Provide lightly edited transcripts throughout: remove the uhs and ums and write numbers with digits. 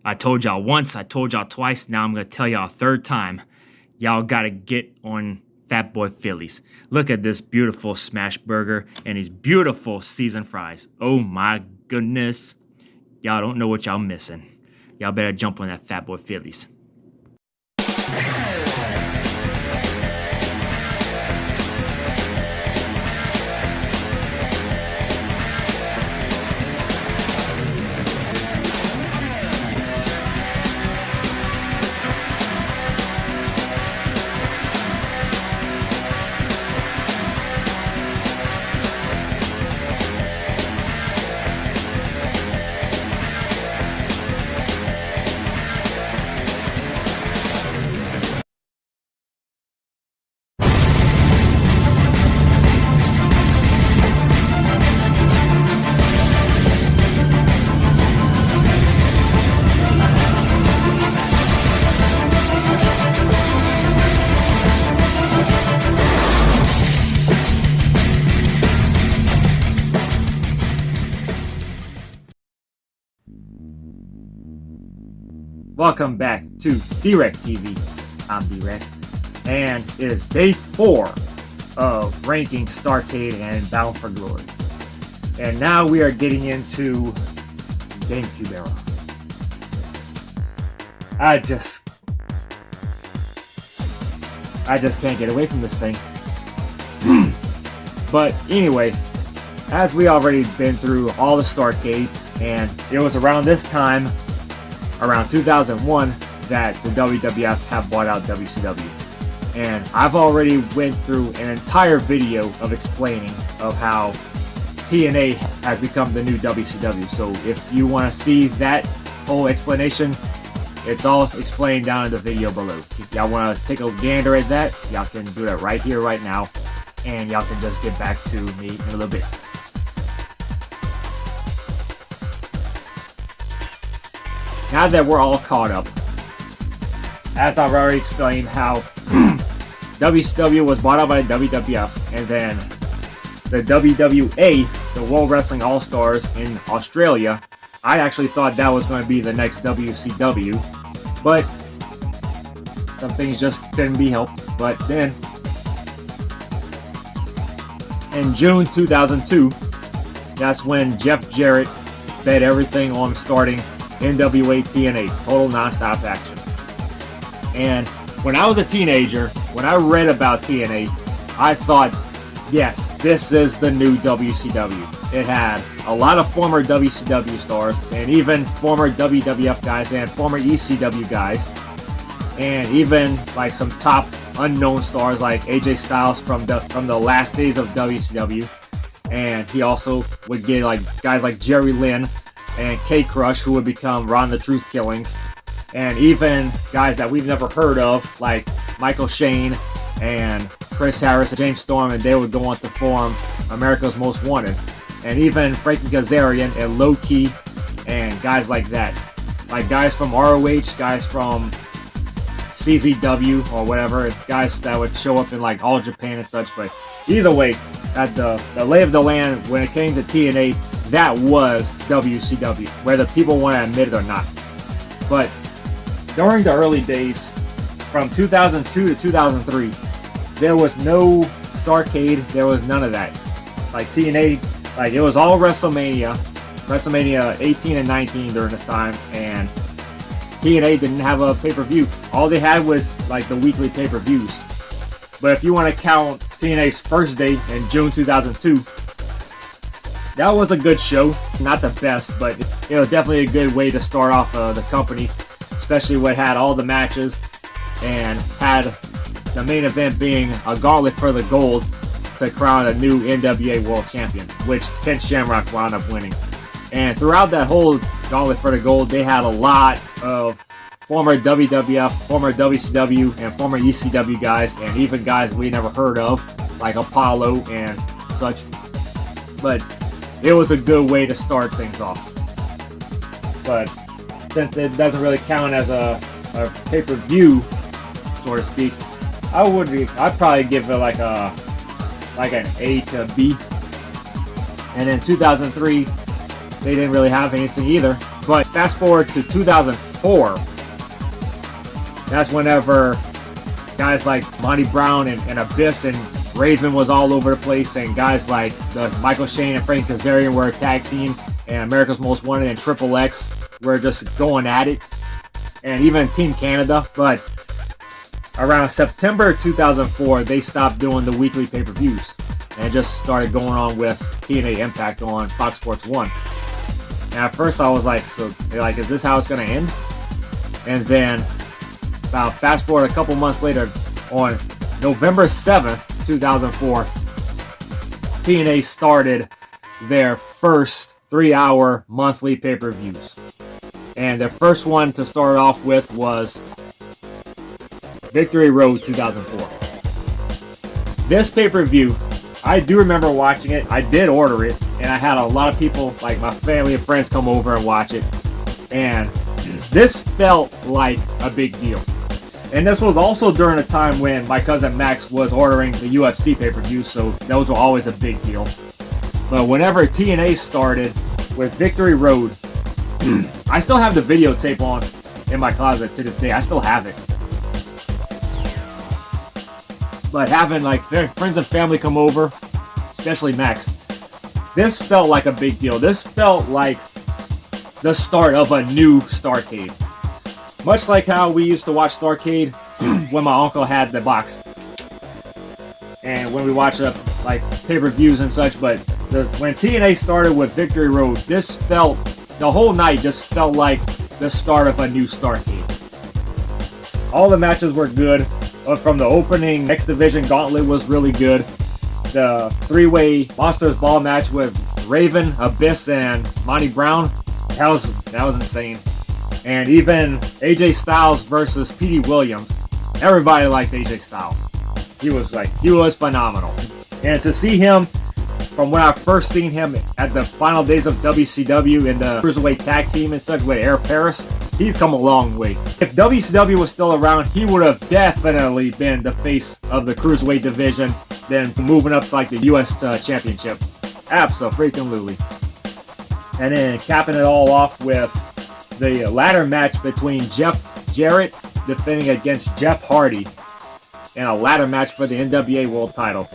I told y'all once, I told y'all twice, now I'm gonna tell y'all a third time. Y'all gotta get on Fat Boy Phillies. Look at this beautiful smash burger and these beautiful seasoned fries. Oh my goodness. Y'all don't know what y'all missing. Y'all better jump on that Fat Boy Phillies. Welcome back to DwreckTV. I'm Drek, and it is day 4 of ranking Starrcade and Bound for Glory. And now we are getting into GameCube era. I just can't get away from this thing. But anyway, as we already been through all the Starrcades, and it was around this time, around 2001, that the WWF have bought out WCW. And I've already went through an entire video of explaining of how TNA has become the new WCW. So if you want to see that whole explanation, it's all explained down in the video below. If y'all want to take a gander at that, y'all can do that right here, right now. And y'all can just get back to me in a little bit. Now that we're all caught up, as I've already explained how WCW was bought out by the WWF, and then the WWA, the World Wrestling All-Stars in Australia, I actually thought that was going to be the next WCW, but some things just couldn't be helped. But then, in June 2002, that's when Jeff Jarrett bet everything on starting NWA TNA, total non-stop action. And when I was a teenager, when I read about TNA, I thought, yes, this is the new WCW. It had a lot of former WCW stars, and even former WWF guys, and former ECW guys, and even like some top unknown stars like AJ Styles from the last days of WCW. And he also would get like guys like Jerry Lynn and K-Crush, who would become Ron the Truth Killings, and even guys that we've never heard of like Michael Shane and Chris Harris and James Storm, and they would go on to form America's Most Wanted, and even Frankie Kazarian and Low Key and guys like that, like guys from ROH, guys from CZW or whatever, guys that would show up in like All Japan and such. But either way, at the lay of the land when it came to TNA, that was WCW, whether people want to admit it or not. But during the early days, from 2002 to 2003, there was no Starrcade, there was none of that. Like TNA, like it was all WrestleMania 18 and 19 during this time, and TNA didn't have a pay-per-view. All they had was like the weekly pay-per-views. But if you want to count TNA's first day in June 2002, that was a good show. Not the best, but it was definitely a good way to start off the company, especially when it had all the matches and had the main event being a gauntlet for the gold to crown a new NWA World Champion, which Ken Shamrock wound up winning. And throughout that whole gauntlet for the gold, they had a lot of former WWF, former WCW, and former ECW guys, and even guys we never heard of, like Apollo and such. But it was a good way to start things off. But since it doesn't really count as a pay-per-view, so to speak, I'd probably give it like an A to B. And in 2003, they didn't really have anything either. But fast forward to 2004. 2004, that's whenever guys like Monty Brown and Abyss and Raven was all over the place, and guys like Michael Shane and Frank Kazarian were a tag team, and America's Most Wanted and Triple X were just going at it, and even Team Canada. But around September 2004, they stopped doing the weekly pay-per-views and just started going on with TNA Impact on Fox Sports 1. And at first I was like, is this how it's going to end? And then about fast forward a couple months later, on November 7th, 2004, TNA started their first 3-hour monthly pay-per-views. And the first one to start off with was Victory Road 2004. This pay-per-view, I do remember watching it. I did order it, and I had a lot of people, like my family and friends, come over and watch it. And this felt like a big deal. And this was also during a time when my cousin Max was ordering the UFC pay-per-views, so those were always a big deal. But whenever TNA started with Victory Road, I still have the videotape on in my closet to this day. I still have it. But having like friends and family come over, especially Max, this felt like a big deal. This felt like the start of a new Starrcade. Much like how we used to watch Starrcade when my uncle had the box. And when we watched like pay-per-views and such. But when TNA started with Victory Road, this felt, the whole night just felt like the start of a new Starrcade. All the matches were good. From the opening X Division Gauntlet was really good. The 3-way Monsters Ball match with Raven, Abyss, and Monty Brown, that was insane. And even AJ Styles versus Petey Williams, everybody liked AJ Styles. He was phenomenal. And to see him, from when I first seen him at the final days of WCW in the Cruiserweight Tag Team and such with Air Paris, he's come a long way. If WCW was still around, he would have definitely been the face of the Cruiserweight division, then moving up to like the US Championship. Absolutely. And then capping it all off with the ladder match between Jeff Jarrett defending against Jeff Hardy in a ladder match for the NWA World Title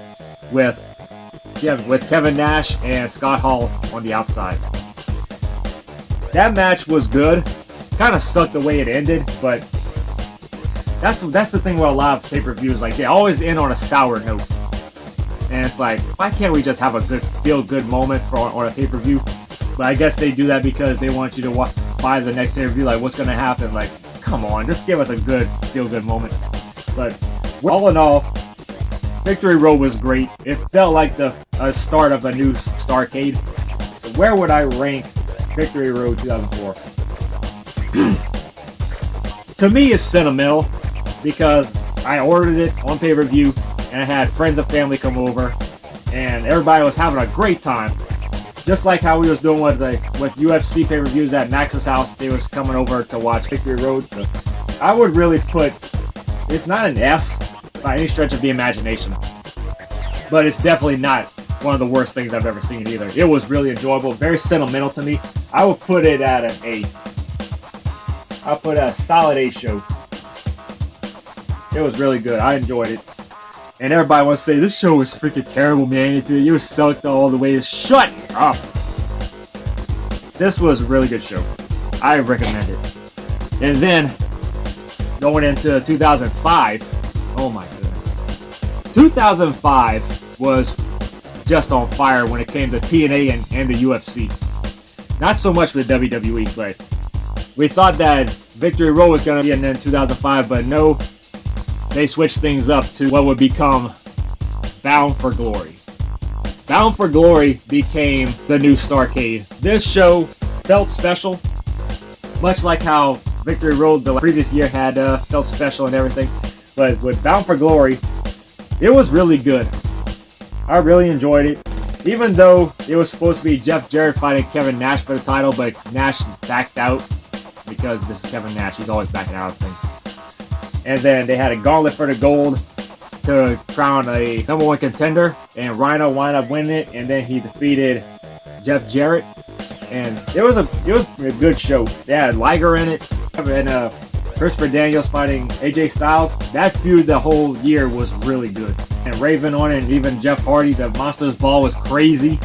with Kevin Nash and Scott Hall on the outside. That match was good. Kind of sucked the way it ended, but that's the thing with a lot of pay-per-views. Like, they always end on a sour note. And it's like, why can't we just have a good feel-good moment on a pay-per-view? But I guess they do that because they want you to buy the next pay-per-view. Like, what's going to happen? Like, come on, just give us a good feel-good moment. But all in all, Victory Road was great. It felt like the start of a new Starrcade. So where would I rank Victory Road 2004? To me, it's sentimental because I ordered it on pay-per-view and I had friends and family come over and everybody was having a great time. Just like how we was doing with UFC pay-per-views at Max's house, they was coming over to watch Victory Road. So I would really put, it's not an S by any stretch of the imagination, but it's definitely not one of the worst things I've ever seen either. It was really enjoyable, very sentimental to me. I would put it at an A. I'll put a solid A show. It was really good. I enjoyed it. And everybody wants to say, this show was freaking terrible, man. It was sucked all the way. Shut up. This was a really good show. I recommend it. And then, going into 2005, oh my goodness. 2005 was just on fire when it came to TNA and the UFC. Not so much with WWE, but we thought that Victory Road was going to be in 2005, but no, they switched things up to what would become Bound for Glory. Bound for Glory became the new Starrcade. This show felt special, much like how Victory Road the previous year had felt special and everything. But with Bound for Glory, it was really good. I really enjoyed it. Even though it was supposed to be Jeff Jarrett fighting Kevin Nash for the title, but Nash backed out because this is Kevin Nash. He's always backing out of things. And then they had a gauntlet for the gold to crown a #1 contender, and Rhino wound up winning it, and then he defeated Jeff Jarrett. And it was a good show. They had Liger in it. And Christopher Daniels fighting AJ Styles. That feud the whole year was really good. And Raven on it, and even Jeff Hardy, the Monsters Ball was crazy.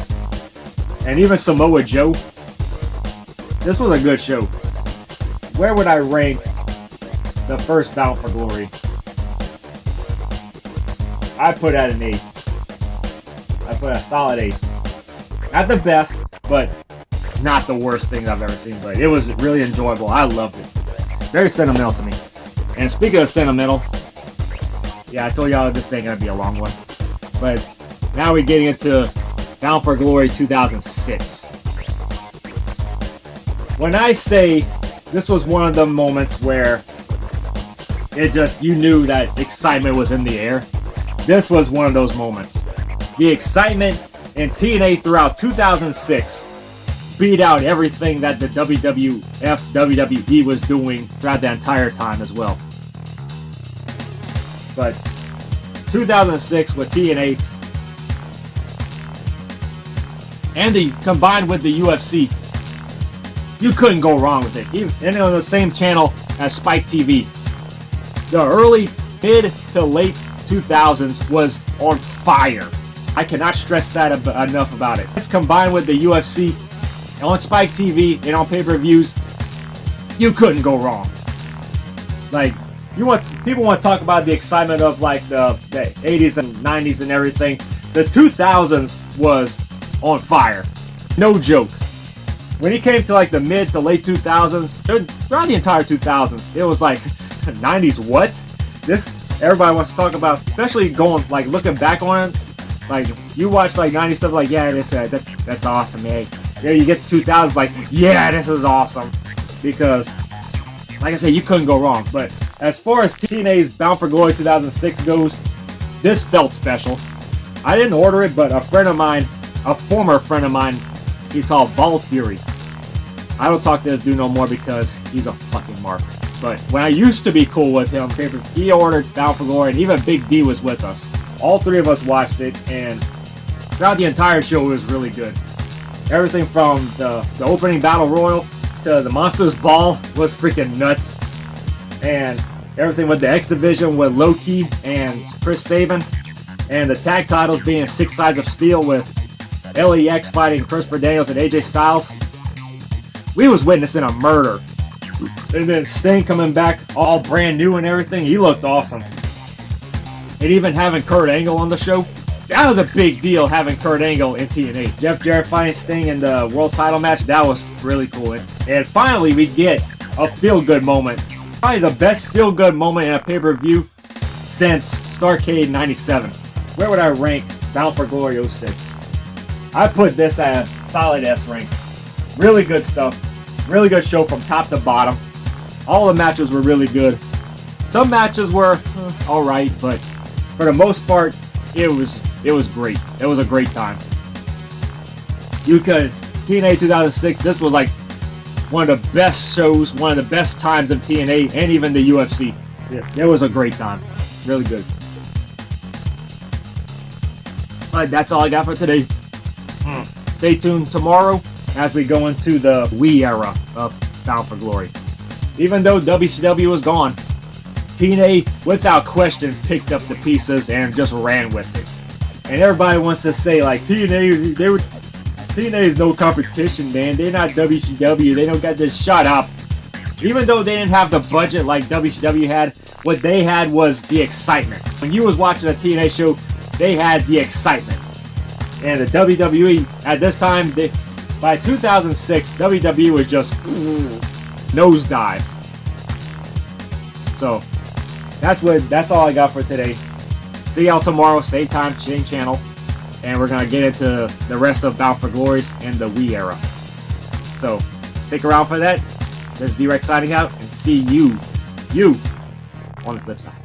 And even Samoa Joe. This was a good show. Where would I rank the first Bound for Glory? I put at an 8. I put a solid 8. Not the best, but not the worst thing I've ever seen. But it was really enjoyable. I loved it. Very sentimental to me. And speaking of sentimental, yeah, I told y'all this ain't gonna be a long one. But now we're getting into Bound for Glory 2006. When I say this was one of the moments where it just, you knew that excitement was in the air, this was one of those moments. The excitement in TNA throughout 2006 beat out everything that the WWF, WWE was doing throughout the entire time as well. But 2006 with TNA and combined with the UFC, you couldn't go wrong with it. Even on the same channel as Spike TV. The early, mid to late 2000s was on fire. I cannot stress that enough about it. This combined with the UFC on Spike TV and on pay-per-views, you couldn't go wrong. Like, people want to talk about the excitement of like the 80s and 90s and everything. The 2000s was on fire. No joke. When he came to like the mid to late 2000s, throughout the entire 2000s, it was like 90s what? This everybody wants to talk about, especially going like looking back on it. Like you watch like 90s stuff, like yeah, that's awesome, man. Yeah, you get to 2000s, like yeah, this is awesome, because like I said, you couldn't go wrong. But as far as TNA's Bound for Glory 2006 goes, this felt special. I didn't order it, but a friend of mine, a former friend of mine, he's called Bald Fury. I don't talk to this dude no more because he's a fucking mark. But when I used to be cool with him, he ordered Bound for Glory, and even Big D was with us. All three of us watched it, and throughout the entire show, it was really good. Everything from the opening Battle Royal to the Monsters Ball was freaking nuts. And everything with the X Division with Loki and Chris Sabin, and the tag titles being 6 Sides of Steel with LAX fighting Christopher Daniels and AJ Styles. We was witnessing a murder. And then Sting coming back all brand new and everything. He looked awesome. And even having Kurt Angle on the show, that was a big deal, having Kurt Angle in TNA. Jeff Jarrett fighting Sting in the world title match, that was really cool. And finally we get a feel-good moment. Probably the best feel-good moment in a pay-per-view since Starrcade 97. Where would I rank Bound for Glory 06? I put this at a solid S rank. Really good stuff. Really good show from top to bottom. All the matches were really good. Some matches were alright, but for the most part, it was great. It was a great time. TNA 2006, this was like one of the best shows, one of the best times of TNA, and even the UFC. It was a great time. Really good. Alright, that's all I got for today. Stay tuned tomorrow as we go into the Wii era of Bound for Glory. Even though WCW was gone, TNA, without question, picked up the pieces and just ran with it. And everybody wants to say, like, TNA is no competition, man. They're not WCW. They don't got this. Shut up. Even though they didn't have the budget like WCW had, what they had was the excitement. When you was watching a TNA show, they had the excitement. And the WWE, at this time, by 2006, WWE was just nosedive. So, that's all I got for today. See y'all tomorrow, same time, same channel. And we're going to get into the rest of Bound for Glories and the Wii era. So, stick around for that. This is DwreckTV signing out, and see you on the flip side.